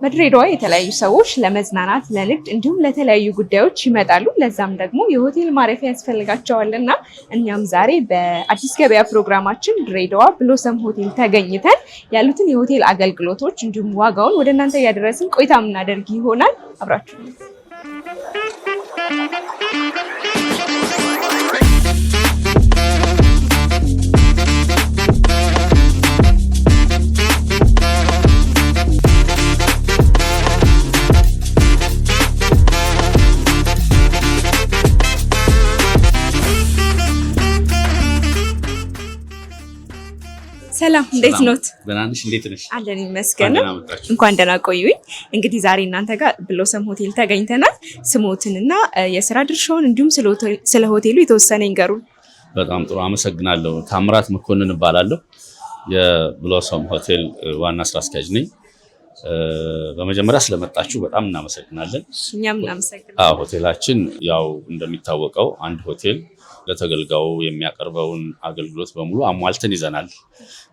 በድሬዳዋ የተለያዩ ሰዎች ለመዝናናት ለንግድ እንዲሁም ለተለያዩ ጉዳዮች ይመጣሉ። ለዛም ደግሞ የሆቴል ማረፊያ ያስፈልጋቸዋልና እኛም ዛሬ በአዲስ ገበያ ፕሮግራማችን ድሬዳዋ ብሎሰም ሆቴል ተገኝተን ያሉትን የሆቴል አገልግሎቶች እንዲሁም ዋጋውን ወደ እናንተ እያደረስን ቆይታ የምናደርግ ይሆናል። አብራችሁ ሰላም እንዴት ኖት? ደህና ነሽ? እንዴት ነሽ? አለን ይመስገን። እንኳን ደህና ቆዩኝ። እንግዲህ ዛሬ እናንተ ጋር ብሎሰም ሆቴል ተገኝተናል። ስሞትንና የስራ ድርሻውን እንዲሁም ስለ ሆቴሉ የተወሰነ ይንገሩን። በጣም ጥሩ አመሰግናለሁ። ታምራት መኮንን እባላለሁ። የብሎሰም ሆቴል ዋና ስራ አስኪያጅ ነኝ። በመጀመሪያ ስለመጣችሁ በጣም እናመሰግናለን። እኛም እናመሰግናለን። ሆቴላችን ያው እንደሚታወቀው አንድ ሆቴል ለተገልጋዩ የሚያቀርበውን አገልግሎት በሙሉ አሟልተን ይዘናል።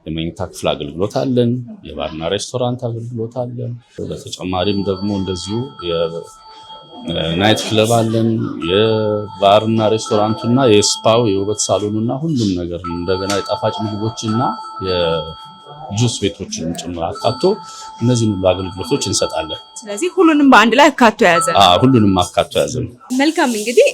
የመኝታ ክፍል አገልግሎት አለን፣ የባርና ሬስቶራንት አገልግሎት አለን። በተጨማሪም ደግሞ እንደዚሁ የናይት ክለብ አለን። የባርና ሬስቶራንቱና የስፓው የውበት ሳሎኑና ሁሉም ነገር እንደገና የጣፋጭ ምግቦችና የጁስ ቤቶችን ጭምር አካቶ እነዚህን ሁሉ አገልግሎቶች እንሰጣለን። ስለዚህ ሁሉንም በአንድ ላይ አካቶ የያዘ ነው። ሁሉንም አካቶ የያዘ ነው። መልካም። እንግዲህ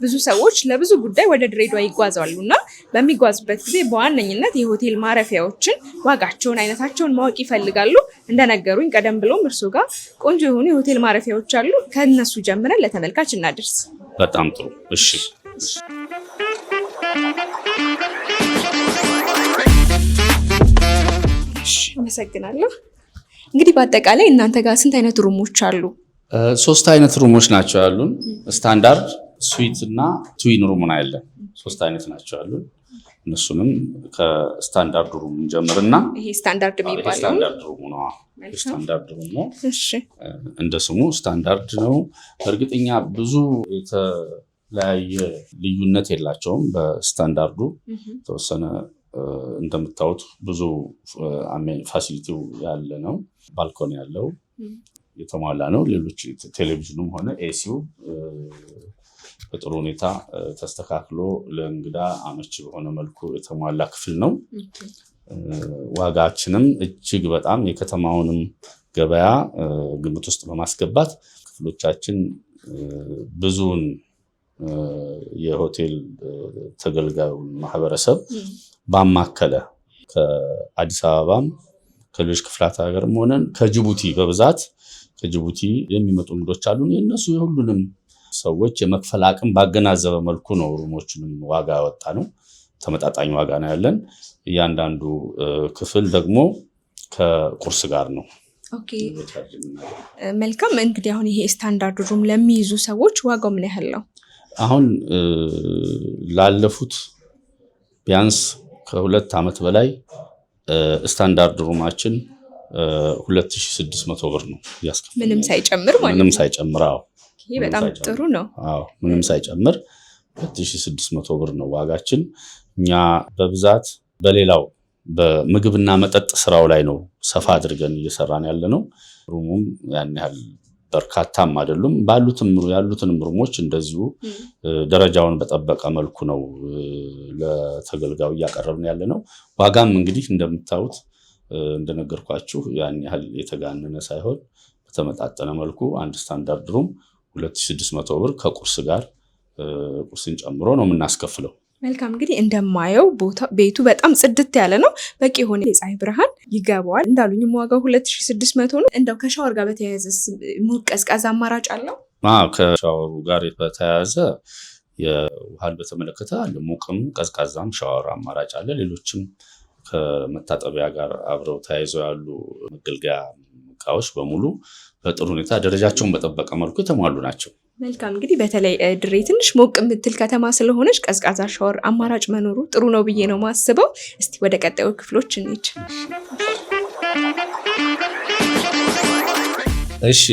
ብዙ ሰዎች ለብዙ ጉዳይ ወደ ድሬዳዋ ይጓዛሉና በሚጓዙበት ጊዜ በዋነኝነት የሆቴል ማረፊያዎችን ዋጋቸውን፣ አይነታቸውን ማወቅ ይፈልጋሉ። እንደነገሩኝ ቀደም ብሎም እርሶ ጋር ቆንጆ የሆኑ የሆቴል ማረፊያዎች አሉ። ከነሱ ጀምረን ለተመልካች እናድርስ። በጣም ጥሩ። እሺ አመሰግናለሁ። እንግዲህ በአጠቃላይ እናንተ ጋር ስንት አይነት ሩሞች አሉ? 3 አይነት ሩሞች ናቸው ያሉን። ስታንዳርድ፣ ስዊት እና ትዊን ሩም ነው ያለን። 3 አይነት ናቸው ያሉን። እነሱንም ከስታንዳርድ ሩም ጀምርና ይሄ ስታንዳርድ የሚባለው ስታንዳርድ ሩም ነው። ስታንዳርድ ሩም ነው። እሺ፣ እንደ ስሙ ስታንዳርድ ነው። በእርግጠኛ ብዙ የተለያየ ልዩነት የላቸውም። በስታንዳርዱ ተወሰነ እንደምታዩት ብዙ ፋሲሊቲው ያለ ነው። ባልኮን ያለው የተሟላ ነው። ሌሎች ቴሌቪዥኑም ሆነ ኤሲው በጥሩ ሁኔታ ተስተካክሎ ለእንግዳ አመቺ በሆነ መልኩ የተሟላ ክፍል ነው። ዋጋችንም እጅግ በጣም የከተማውንም ገበያ ግምት ውስጥ በማስገባት ክፍሎቻችን ብዙውን የሆቴል ተገልጋዩን ማህበረሰብ ባማከለ ከአዲስ አበባም ከሌሎች ክፍላት ሀገርም ሆነን ከጅቡቲ በብዛት ከጅቡቲ የሚመጡ እንግዶች አሉን። የእነሱ የሁሉንም ሰዎች የመክፈል አቅም ባገናዘበ መልኩ ነው ሩሞቹንም ዋጋ ያወጣ ነው። ተመጣጣኝ ዋጋ ነው ያለን። እያንዳንዱ ክፍል ደግሞ ከቁርስ ጋር ነው። ኦኬ፣ መልካም። እንግዲህ አሁን ይሄ ስታንዳርድ ሩም ለሚይዙ ሰዎች ዋጋው ምን ያህል ነው? አሁን ላለፉት ቢያንስ ከ2 ዓመት በላይ ስታንዳርድ ሩማችን 2600 ብር ነው ያስከፍላል። ምንም ሳይጨምር ማለት ነው። ምንም ሳይጨምር። ይሄ በጣም ጥሩ ነው። ምንም ሳይጨምር 2600 ብር ነው ዋጋችን። እኛ በብዛት በሌላው በምግብና መጠጥ ስራው ላይ ነው ሰፋ አድርገን እየሰራን ያለ ነው። ሩሙም ያን ያህል በርካታም አይደሉም። ያሉትንም ሩሞች እንደዚሁ ደረጃውን በጠበቀ መልኩ ነው ለተገልጋዩ እያቀረብን ያለ ነው። ዋጋም እንግዲህ እንደምታዩት እንደነገርኳችሁ ያን ያህል የተጋነነ ሳይሆን በተመጣጠነ መልኩ አንድ ስታንዳርድ ሩም 2600 ብር ከቁርስ ጋር ቁርስን ጨምሮ ነው የምናስከፍለው። መልካም። እንግዲህ እንደማየው ቤቱ በጣም ጽድት ያለ ነው። በቂ የሆነ የፀሐይ ብርሃን ይገባዋል። እንዳሉኝም ዋጋው 2600 ነው። እንደው ከሻወር ጋር በተያያዘ ሙቅ ቀዝቃዛ አማራጭ አለው? ከሻወሩ ጋር በተያያዘ የውሃን በተመለከተ አለ ሙቅም ቀዝቃዛም ሻወር አማራጭ አለ። ሌሎችም ከመታጠቢያ ጋር አብረው ተያይዘው ያሉ መገልገያ እቃዎች በሙሉ በጥሩ ሁኔታ ደረጃቸውን በጠበቀ መልኩ የተሟሉ ናቸው። መልካም። እንግዲህ በተለይ ድሬ ትንሽ ሞቅ የምትል ከተማ ስለሆነች ቀዝቃዛ ሻወር አማራጭ መኖሩ ጥሩ ነው ብዬ ነው ማስበው። እስቲ ወደ ቀጣዩ ክፍሎች እንሂድ። እሺ፣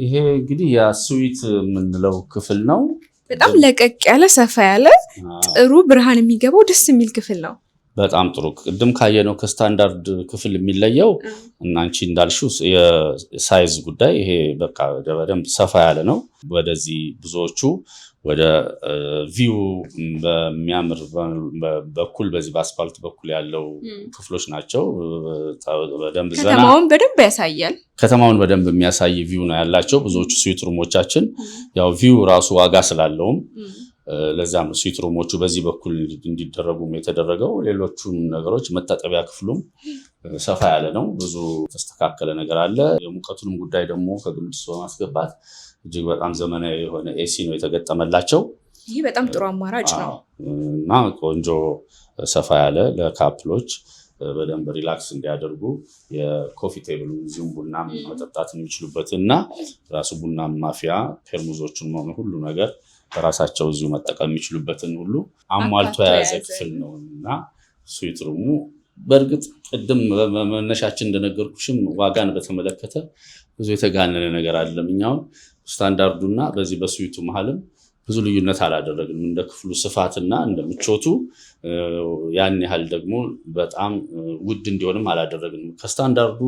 ይሄ እንግዲህ የስዊት የምንለው ክፍል ነው። በጣም ለቀቅ ያለ ሰፋ ያለ ጥሩ ብርሃን የሚገባው ደስ የሚል ክፍል ነው። በጣም ጥሩ ቅድም ካየነው ከስታንዳርድ ክፍል የሚለየው እና አንቺ እንዳልሽው የሳይዝ ጉዳይ ይሄ በቃ በደንብ ሰፋ ያለ ነው። ወደዚህ ብዙዎቹ ወደ ቪው በሚያምር በኩል በዚህ በአስፋልት በኩል ያለው ክፍሎች ናቸው። በደንብ ከተማውን በደንብ የሚያሳይ ቪው ነው ያላቸው ብዙዎቹ ስዊት ሩሞቻችን። ያው ቪው ራሱ ዋጋ ስላለውም ለዛም ስዊት ሩሞቹ በዚህ በኩል እንዲደረጉም የተደረገው። ሌሎቹም ነገሮች መታጠቢያ ክፍሉም ሰፋ ያለ ነው። ብዙ ተስተካከለ ነገር አለ። የሙቀቱንም ጉዳይ ደግሞ ከግምት በማስገባት እጅግ በጣም ዘመናዊ የሆነ ኤሲ ነው የተገጠመላቸው። ይህ በጣም ጥሩ አማራጭ ነው እና ቆንጆ ሰፋ ያለ ለካፕሎች በደንብ ሪላክስ እንዲያደርጉ የኮፊ ቴብል እዚሁም ቡና መጠጣት የሚችሉበት እና ራሱ ቡና ማፊያ ፔርሙዞቹን ሁሉ ነገር በራሳቸው እዚሁ መጠቀም የሚችሉበትን ሁሉ አሟልቶ የያዘ ክፍል ነው እና ስዊት ሩሙ በእርግጥ ቅድም መነሻችን እንደነገርኩሽም ዋጋን በተመለከተ ብዙ የተጋነነ ነገር አይደለም። እኛው ስታንዳርዱና በዚህ በስዊቱ መሃልም ብዙ ልዩነት አላደረግንም። እንደ ክፍሉ ስፋትና እንደ ምቾቱ ያን ያህል ደግሞ በጣም ውድ እንዲሆንም አላደረግንም። ከስታንዳርዱ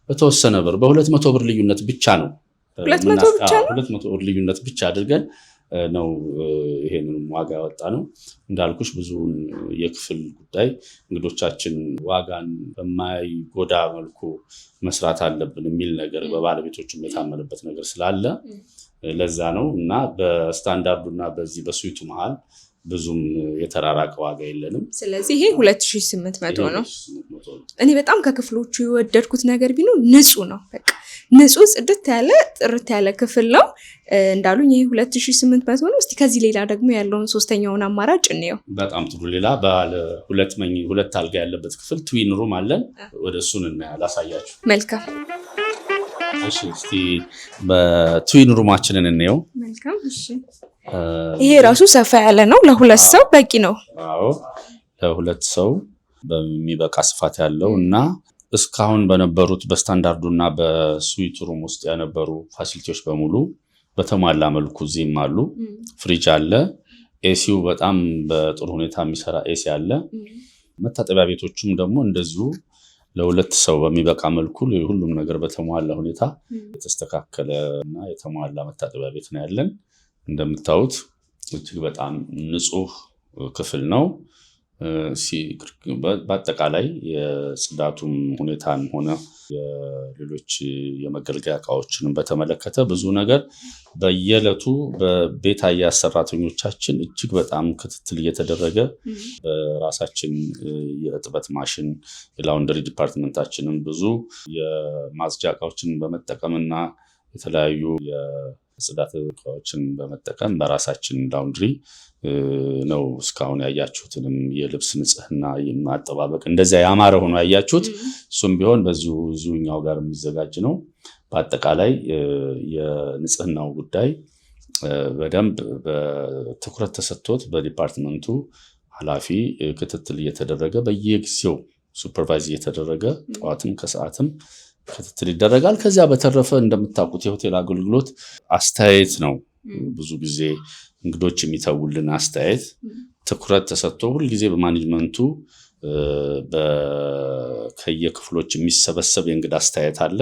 በተወሰነ ብር በ200 ብር ልዩነት ብቻ ነው 200 ብር ልዩነት ብቻ አድርገን ነው ይሄንን ዋጋ ያወጣ ነው። እንዳልኩሽ ብዙውን የክፍል ጉዳይ እንግዶቻችን ዋጋን በማይጎዳ መልኩ መስራት አለብን የሚል ነገር በባለቤቶቹም የታመነበት ነገር ስላለ ለዛ ነው እና በስታንዳርዱና በዚህ በስዊቱ መሃል ብዙም የተራራቀ ዋጋ የለንም። ስለዚህ ይሄ 2800 ነው። እኔ በጣም ከክፍሎቹ የወደድኩት ነገር ቢኖር ንጹህ ነው። በቃ ንጹህ ጽድት ያለ ጥርት ያለ ክፍል ነው። እንዳሉኝ ይሄ 2800 ነው። እስቲ ከዚህ ሌላ ደግሞ ያለውን ሶስተኛውን አማራጭ እንየው። በጣም ጥሩ። ሌላ ባለ ሁለት አልጋ ያለበት ክፍል ትዊን ሩም አለን። ወደ እሱን ላሳያችሁ። መልካም። እሺ እስቲ በትዊን ሩማችንን እንየው። መልካም። እሺ ይሄ ራሱ ሰፋ ያለ ነው። ለሁለት ሰው በቂ ነው። አዎ ለሁለት ሰው በሚበቃ ስፋት ያለው እና እስካሁን በነበሩት በስታንዳርዱና በስዊት ሩም ውስጥ የነበሩ ፋሲሊቲዎች በሙሉ በተሟላ መልኩ እዚህም አሉ። ፍሪጅ አለ። ኤሲው በጣም በጥሩ ሁኔታ የሚሰራ ኤሲ አለ። መታጠቢያ ቤቶቹም ደግሞ እንደዚሁ ለሁለት ሰው በሚበቃ መልኩ ሁሉም ነገር በተሟላ ሁኔታ የተስተካከለ እና የተሟላ መታጠቢያ ቤት ነው ያለን። እንደምታዩት እጅግ በጣም ንጹህ ክፍል ነው። በአጠቃላይ የጽዳቱም ሁኔታን ሆነ የሌሎች የመገልገያ እቃዎችን በተመለከተ ብዙ ነገር በየዕለቱ በቤት አያያዝ ሰራተኞቻችን እጅግ በጣም ክትትል እየተደረገ በራሳችን የእጥበት ማሽን የላውንደሪ ዲፓርትመንታችንን ብዙ የማጽጃ እቃዎችን በመጠቀምና የተለያዩ የጽዳት እቃዎችን በመጠቀም በራሳችን ላውንድሪ ነው እስካሁን ያያችሁትንም የልብስ ንጽህና የማጠባበቅ እንደዚያ ያማረ ሆኖ ያያችሁት። እሱም ቢሆን በዚሁኛው ጋር የሚዘጋጅ ነው። በአጠቃላይ የንጽህናው ጉዳይ በደንብ በትኩረት ተሰጥቶት በዲፓርትመንቱ ኃላፊ ክትትል እየተደረገ በየጊዜው ሱፐርቫይዝ እየተደረገ ጠዋትም ከሰዓትም ክትትል ይደረጋል። ከዚያ በተረፈ እንደምታውቁት የሆቴል አገልግሎት አስተያየት ነው። ብዙ ጊዜ እንግዶች የሚተውልን አስተያየት ትኩረት ተሰጥቶ ሁልጊዜ በማኔጅመንቱ ከየክፍሎች የሚሰበሰብ የእንግዳ አስተያየት አለ።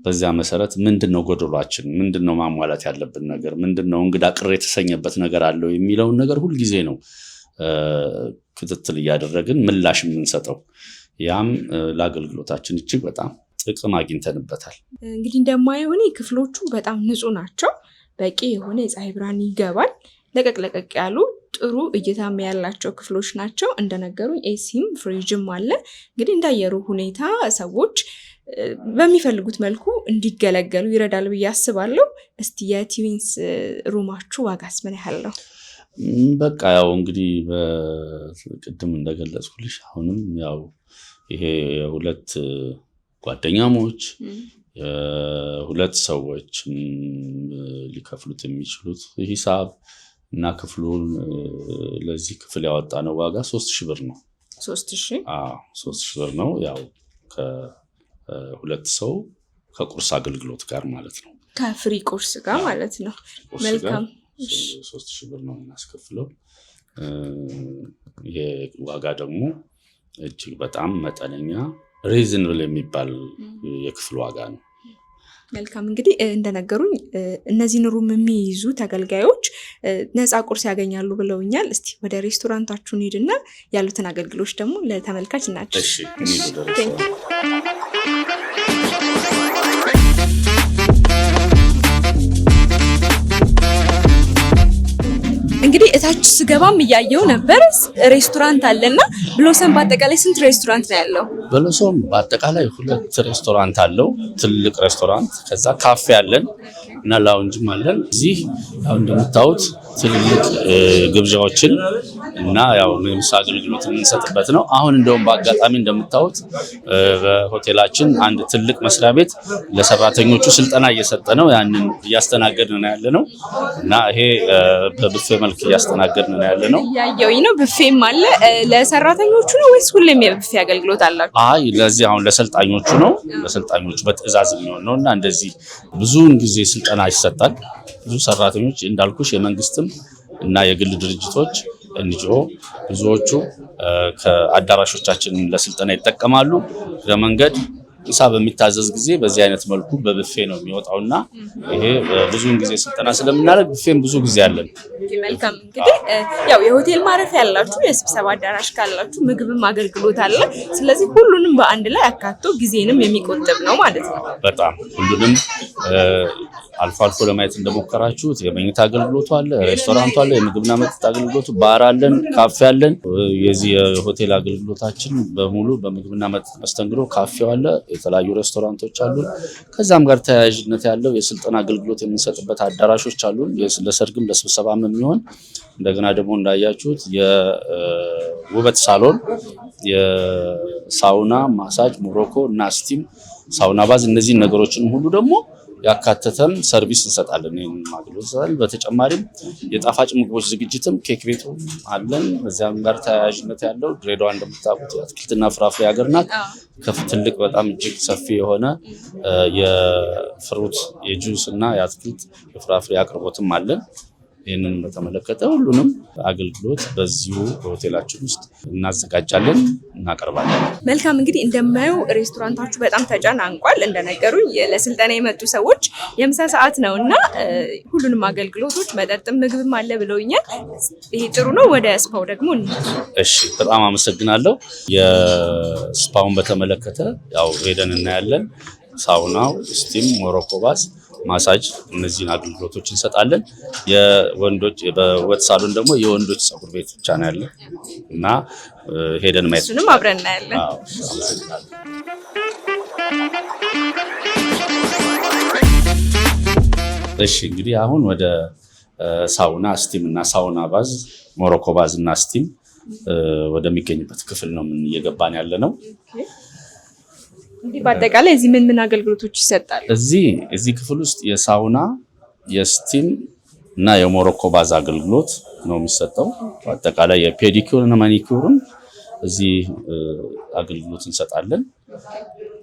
በዚያ መሰረት ምንድነው ጎደሏችን፣ ምንድነው ማሟላት ያለብን ነገር፣ ምንድነው እንግዳ ቅር የተሰኘበት ነገር አለው የሚለውን ነገር ሁልጊዜ ነው ክትትል እያደረግን ምላሽ የምንሰጠው። ያም ለአገልግሎታችን እጅግ በጣም ጥቅም አግኝተንበታል። እንግዲህ እንደማየው ክፍሎቹ በጣም ንጹህ ናቸው። በቂ የሆነ የፀሐይ ብርሃን ይገባል። ለቀቅ ያሉ ጥሩ እይታም ያላቸው ክፍሎች ናቸው። እንደነገሩኝ ኤሲም ፍሪጅም አለ። እንግዲህ እንዳየሩ ሁኔታ ሰዎች በሚፈልጉት መልኩ እንዲገለገሉ ይረዳል ብዬ አስባለሁ። እስቲ የትዊንስ ሩማችሁ ዋጋስ ምን ያህል ነው? በቃ ያው እንግዲህ ቅድም እንደገለጽኩልሽ አሁንም ያው ይሄ የሁለት ጓደኛሞች ሁለት ሰዎች ሊከፍሉት የሚችሉት ሂሳብ እና ክፍሉን ለዚህ ክፍል ያወጣነው ዋጋ 3000 ብር ነው። 3000? አዎ 3000 ብር ነው። ያው ከሁለት ሰው ከቁርስ አገልግሎት ጋር ማለት ነው። ከፍሪ ቁርስ ጋር ማለት ነው። መልካም 3000 ብር ነው እናስከፍለው። ይሄ ዋጋ ደግሞ እጅግ በጣም መጠነኛ ሪዝንብል የሚባል የክፍል ዋጋ ነው። መልካም እንግዲህ እንደነገሩኝ እነዚህን ሩም የሚይዙ ተገልጋዮች ነፃ ቁርስ ያገኛሉ ብለውኛል። እስቲ ወደ ሬስቶራንታችሁ እንሂድና ያሉትን አገልግሎች ደግሞ ለተመልካች እናድርስ። እሺ እንግዲህ እታች ስገባም እያየው ነበር ሬስቶራንት አለና ብሎሰም በአጠቃላይ ስንት ሬስቶራንት ነው ያለው? ብሎሰም በአጠቃላይ 2 ሬስቶራንት አለው። ትልቅ ሬስቶራንት ከዛ ካፌ አለን እና ላውንጅም አለን። እዚህ ያው እንደምታዩት ትልልቅ ግብዣዎችን እና ያው ምሳ አገልግሎት የምንሰጥበት ነው። አሁን እንደውም በአጋጣሚ እንደምታዩት በሆቴላችን አንድ ትልቅ መስሪያ ቤት ለሰራተኞቹ ስልጠና እየሰጠ ነው። ያንን እያስተናገድን ነው ያለነው እና ይሄ በቡፌ መልክ እያስተናገድን ነው ያለነው። ያየውኝ ነው ቡፌም አለ። ለሰራተኞቹ ነው ወይስ ሁሌም የቡፌ አገልግሎት አላችሁ? አይ ለዚህ አሁን ለሰልጣኞቹ ነው። ለሰልጣኞቹ በትዕዛዝ የሚሆን ነው እና እንደዚህ ብዙውን ጊዜ ስልጠና ይሰጣል። ብዙ ሰራተኞች እንዳልኩሽ የመንግስትም እና የግል ድርጅቶች ኤንጂኦ ብዙዎቹ ከአዳራሾቻችን ለስልጠና ይጠቀማሉ። ለመንገድ ምሳ በሚታዘዝ ጊዜ በዚህ አይነት መልኩ በቡፌ ነው የሚወጣውና ይሄ ብዙውን ጊዜ ስልጠና ስለምናደርግ ቡፌም ብዙ ጊዜ አለን። መልካም እንግዲህ ያው የሆቴል ማረፊያ ያላችሁ የስብሰባ አዳራሽ ካላችሁ ምግብም አገልግሎት አለ። ስለዚህ ሁሉንም በአንድ ላይ አካቶ ጊዜንም የሚቆጥብ ነው ማለት ነው። በጣም ሁሉንም አልፎ አልፎ ለማየት እንደሞከራችሁት የመኝታ አገልግሎቱ አለ፣ ሬስቶራንቱ አለ፣ የምግብና መጠጥ አገልግሎቱ፣ ባር አለን፣ ካፌ አለን። የዚህ የሆቴል አገልግሎታችን በሙሉ በምግብና መጠጥ መስተንግዶ ካፌው አለ፣ የተለያዩ ሬስቶራንቶች አሉ። ከዛም ጋር ተያያዥነት ያለው የስልጠና አገልግሎት የምንሰጥበት አዳራሾች አሉ፣ ለሰርግም ለስብሰባም የሚሆን እንደገና ደግሞ እንዳያችሁት የውበት ሳሎን፣ የሳውና፣ ማሳጅ፣ ሞሮኮ እና ስቲም፣ ሳውና ባዝ እነዚህ ነገሮችን ሁሉ ደግሞ ያካተተም ሰርቪስ እንሰጣለን። ይሄን አገልግሎት እንሰጣለን። በተጨማሪም የጣፋጭ ምግቦች ዝግጅትም ኬክ ቤቱ አለን። በዚያም ጋር ተያያዥነት ያለው ድሬዳዋ እንደምታውቁት የአትክልትና ፍራፍሬ ሀገር ናት። ትልቅ በጣም እጅግ ሰፊ የሆነ የፍሩት የጁስ እና የአትክልት የፍራፍሬ አቅርቦትም አለን። ይህንን በተመለከተ ሁሉንም አገልግሎት በዚሁ በሆቴላችን ውስጥ እናዘጋጃለን፣ እናቀርባለን። መልካም እንግዲህ እንደማየው ሬስቶራንታችሁ በጣም ተጨናንቋል። እንደነገሩኝ ለስልጠና የመጡ ሰዎች የምሳ ሰዓት ነው እና ሁሉንም አገልግሎቶች መጠጥም ምግብም አለ ብለውኛል። ይሄ ጥሩ ነው። ወደ ስፓው ደግሞ እሺ፣ በጣም አመሰግናለሁ። የስፓውን በተመለከተ ያው ሄደን እናያለን። ሳውናው፣ ስቲም፣ ሞሮኮ ባዝ፣ ማሳጅ እነዚህን አገልግሎቶች እንሰጣለን። የወንዶች በውበት ሳሎን ደግሞ የወንዶች ፀጉር ቤት ብቻ ነው ያለ እና ሄደን ማየት እሱንም አብረን እናያለን። እሺ እንግዲህ አሁን ወደ ሳውና ስቲም እና ሳውና ባዝ ሞሮኮ ባዝ እና ስቲም ወደሚገኝበት ክፍል ነው እየገባን ያለ ነው። እንግዲህ በአጠቃላይ እዚህ ምን አገልግሎቶች ይሰጣል? እዚህ ክፍል ውስጥ የሳውና የስቲም እና የሞሮኮ ባዝ አገልግሎት ነው የሚሰጠው። በአጠቃላይ የፔዲኪዩር እና ማኒኪዩርም እዚህ አገልግሎት እንሰጣለን።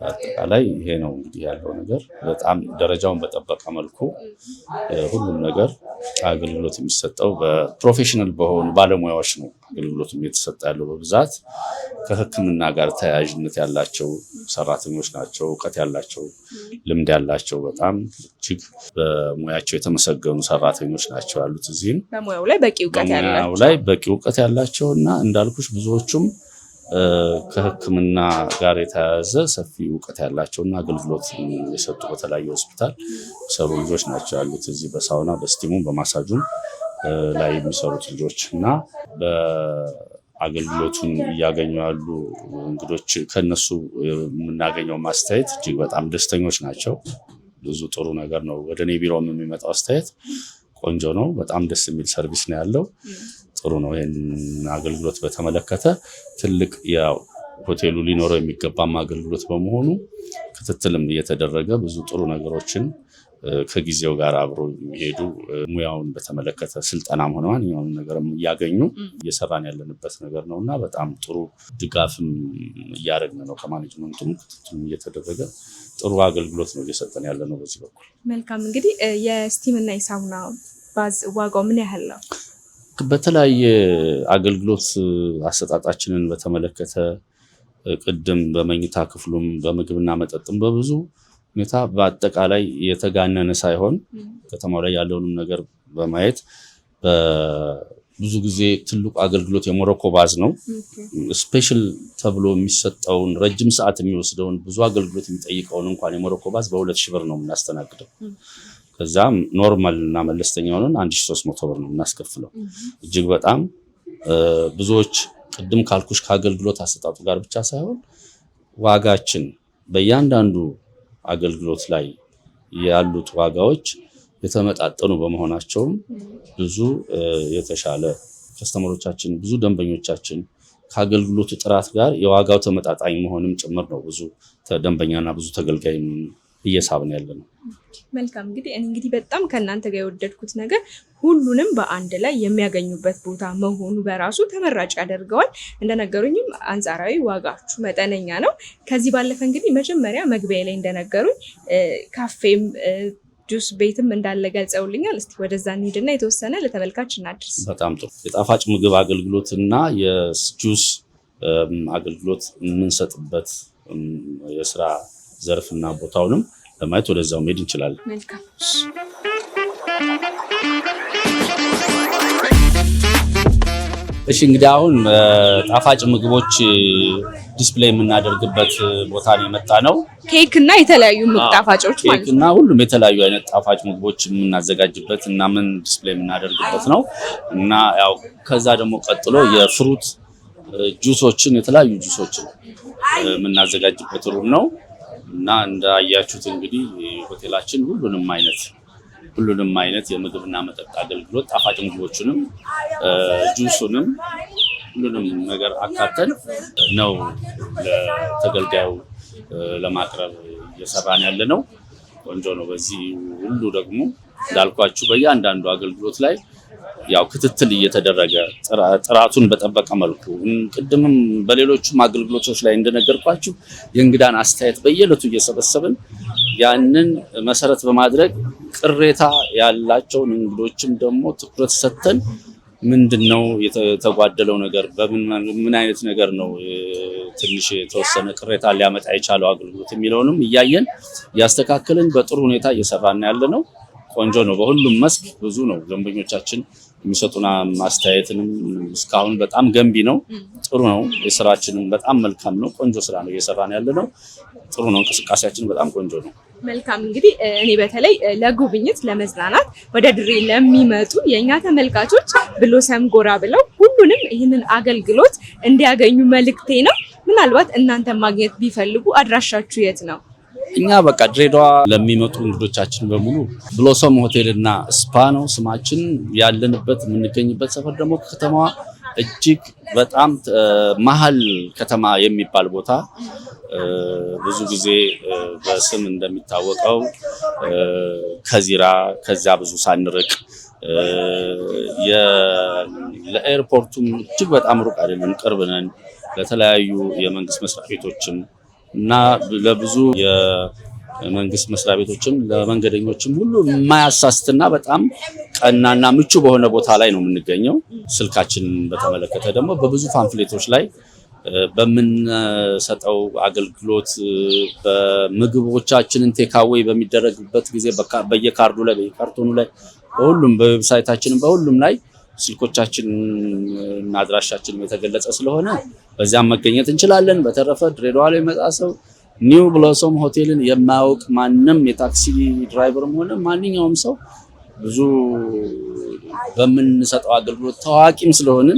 አጠቃላይ ይሄ ነው እንግዲህ ያለው ነገር። በጣም ደረጃውን በጠበቀ መልኩ ሁሉም ነገር አገልግሎት የሚሰጠው በፕሮፌሽናል በሆኑ ባለሙያዎች ነው አገልግሎቱ እየተሰጠ ያለው። በብዛት ከሕክምና ጋር ተያያዥነት ያላቸው ሰራተኞች ናቸው። እውቀት ያላቸው፣ ልምድ ያላቸው በጣም እጅግ በሙያቸው የተመሰገኑ ሰራተኞች ናቸው ያሉት። እዚህም በሙያው ላይ በቂ እውቀት ያላቸው እና እንዳልኩሽ ብዙዎቹም ከሕክምና ጋር የተያያዘ ሰፊ እውቀት ያላቸውና አገልግሎት የሰጡ በተለያዩ ሆስፒታል ሰሩ ልጆች ናቸው ያሉት። እዚህ በሳውና በስቲሙም በማሳጁም ላይ የሚሰሩት ልጆች እና በአገልግሎቱን እያገኙ ያሉ እንግዶች ከነሱ የምናገኘው ማስተያየት እጅግ በጣም ደስተኞች ናቸው። ብዙ ጥሩ ነገር ነው። ወደ እኔ ቢሮም የሚመጣው አስተያየት ቆንጆ ነው። በጣም ደስ የሚል ሰርቪስ ነው ያለው። ጥሩ ነው። ይህን አገልግሎት በተመለከተ ትልቅ ያው ሆቴሉ ሊኖረው የሚገባም አገልግሎት በመሆኑ ክትትልም እየተደረገ ብዙ ጥሩ ነገሮችን ከጊዜው ጋር አብሮ የሚሄዱ ሙያውን በተመለከተ ስልጠናም ሆነ ማንኛውም ነገርም እያገኙ እየሰራን ያለንበት ነገር ነው እና በጣም ጥሩ ድጋፍም እያደረግን ነው። ከማኔጅመንቱም ክትትልም እየተደረገ ጥሩ አገልግሎት ነው እየሰጠን ያለ ነው በዚህ በኩል። መልካም እንግዲህ የስቲም እና የሳውና ባዝ ዋጋው ምን ያህል ነው? በተለያየ አገልግሎት አሰጣጣችንን በተመለከተ ቅድም በመኝታ ክፍሉም በምግብና መጠጥም በብዙ ሁኔታ በአጠቃላይ የተጋነነ ሳይሆን ከተማው ላይ ያለውንም ነገር በማየት ብዙ ጊዜ ትልቁ አገልግሎት የሞሮኮ ባዝ ነው። ስፔሻል ተብሎ የሚሰጠውን ረጅም ሰዓት የሚወስደውን ብዙ አገልግሎት የሚጠይቀውን እንኳን የሞሮኮ ባዝ በ2000 ብር ነው የምናስተናግደው። ከዛም ኖርማል እና መለስተኛውን 1300 ብር ነው የምናስከፍለው። እጅግ በጣም ብዙዎች ቅድም ካልኩሽ ከአገልግሎት አሰጣጡ ጋር ብቻ ሳይሆን ዋጋችን በእያንዳንዱ አገልግሎት ላይ ያሉት ዋጋዎች የተመጣጠኑ በመሆናቸውም ብዙ የተሻለ ከስተመሮቻችን ብዙ ደንበኞቻችን ከአገልግሎቱ ጥራት ጋር የዋጋው ተመጣጣኝ መሆንም ጭምር ነው ብዙ ደንበኛና ብዙ ተገልጋይ እየሳብን ያለነው። መልካም እንግዲህ በጣም ከናንተ ጋር የወደድኩት ነገር ሁሉንም በአንድ ላይ የሚያገኙበት ቦታ መሆኑ በራሱ ተመራጭ ያደርገዋል። እንደነገሩኝም አንጻራዊ ዋጋችሁ መጠነኛ ነው። ከዚህ ባለፈ እንግዲህ መጀመሪያ መግቢያ ላይ እንደነገሩኝ ካፌም ጁስ ቤትም እንዳለ ገልጸውልኛል። እስቲ ወደዛ እንሂድና የተወሰነ ለተመልካች እናድርስ። በጣም ጥሩ። የጣፋጭ ምግብ አገልግሎትና የጁስ አገልግሎት የምንሰጥበት የስራ ዘርፍና ቦታውንም ለማየት ወደዛው መሄድ እንችላለን። መልካም። እሺ እንግዲህ አሁን ጣፋጭ ምግቦች ዲስፕሌይ የምናደርግበት ቦታ ነው የመጣ ነው። ኬክ እና የተለያዩ ምግብ ጣፋጮች ማለት ኬክ እና ሁሉም የተለያዩ አይነት ጣፋጭ ምግቦች የምናዘጋጅበት እና ምን ዲስፕሌይ የምናደርግበት ነው እና ያው ከዛ ደግሞ ቀጥሎ የፍሩት ጁሶችን የተለያዩ ጁሶችን የምናዘጋጅበት ሩም ነው እና እንዳያችሁት እንግዲህ ሆቴላችን ሁሉንም አይነት የምግብና መጠጥ አገልግሎት ጣፋጭ ምግቦችንም ጁሱንም ሁሉንም ነገር አካተን ነው ለተገልጋዩ ለማቅረብ እየሰራን ያለ ነው። ቆንጆ ነው። በዚህ ሁሉ ደግሞ እንዳልኳችሁ በእያንዳንዱ አገልግሎት ላይ ያው ክትትል እየተደረገ ጥራቱን በጠበቀ መልኩ ቅድምም በሌሎችም አገልግሎቶች ላይ እንደነገርኳችሁ የእንግዳን አስተያየት በየዕለቱ እየሰበሰብን ያንን መሰረት በማድረግ ቅሬታ ያላቸውን እንግዶችም ደግሞ ትኩረት ሰጥተን ምንድነው የተጓደለው ነገር በምን አይነት ነገር ነው ትንሽ የተወሰነ ቅሬታ ሊያመጣ የቻለው አገልግሎት የሚለውንም እያየን ያስተካክልን በጥሩ ሁኔታ እየሰራን ያለ ነው። ቆንጆ ነው። በሁሉም መስክ ብዙ ነው። ደንበኞቻችን የሚሰጡና ማስተያየትንም እስካሁን በጣም ገንቢ ነው። ጥሩ ነው። የስራችንም በጣም መልካም ነው። ቆንጆ ስራ ነው እየሰራን ያለ ነው። ጥሩ ነው። እንቅስቃሴያችን በጣም ቆንጆ ነው። መልካም። እንግዲህ እኔ በተለይ ለጉብኝት ለመዝናናት ወደ ድሬ ለሚመጡ የኛ ተመልካቾች ብሎሰም ጎራ ብለው ሁሉንም ይህንን አገልግሎት እንዲያገኙ መልእክቴ ነው። ምናልባት እናንተ ማግኘት ቢፈልጉ አድራሻችሁ የት ነው? እኛ በቃ ድሬዳዋ ለሚመጡ እንግዶቻችን በሙሉ ብሎሰም ሆቴልና ስፓ ነው ስማችን። ያለንበት የምንገኝበት ሰፈር ደግሞ ከተማዋ እጅግ በጣም መሀል ከተማ የሚባል ቦታ ብዙ ጊዜ በስም እንደሚታወቀው ከዚራ ከዛ ብዙ ሳንርቅ ለኤርፖርቱም እጅግ በጣም ሩቅ አይደለም፣ ቅርብ ነን። ለተለያዩ የመንግስት መስሪያ ቤቶችም እና ለብዙ የመንግስት መስሪያ ቤቶችም ለመንገደኞችም ሁሉ የማያሳስትና በጣም ቀናና ምቹ በሆነ ቦታ ላይ ነው የምንገኘው። ስልካችንን በተመለከተ ደግሞ በብዙ ፓምፍሌቶች ላይ በምንሰጠው አገልግሎት በምግቦቻችንን ቴካዌይ በሚደረግበት ጊዜ በየካርዱ ላይ በየካርቶኑ ላይ በሁሉም በዌብሳይታችንን በሁሉም ላይ ስልኮቻችን እና አድራሻችን የተገለጸ ስለሆነ በዚያም መገኘት እንችላለን። በተረፈ ድሬዳዋ ላይ መጣ ሰው ኒው ብሎሰም ሆቴልን የማያውቅ ማንም የታክሲ ድራይቨርም ሆነ ማንኛውም ሰው ብዙ በምንሰጠው አገልግሎት ታዋቂም ስለሆነ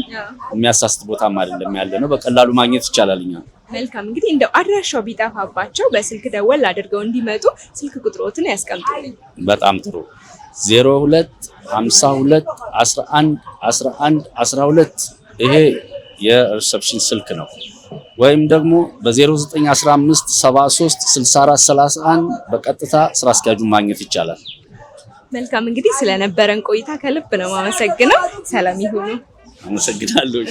የሚያሳስት ቦታም አይደለም ያለ ነው። በቀላሉ ማግኘት ይቻላልኛ። መልካም። እንግዲህ እንደው አድራሻው ቢጠፋባቸው በስልክ ደወል አድርገው እንዲመጡ ስልክ ቁጥሮትን ያስቀምጡልኝ። በጣም ጥሩ 02 52 11 11 12 ይሄ የሪሰፕሽን ስልክ ነው። ወይም ደግሞ በ0915 73 64 31 በቀጥታ ስራ አስኪያጁን ማግኘት ይቻላል። መልካም። እንግዲህ ስለነበረን ቆይታ ከልብ ነው የማመሰግነው። ሰላም ይሁኑ። አመሰግናለሁ።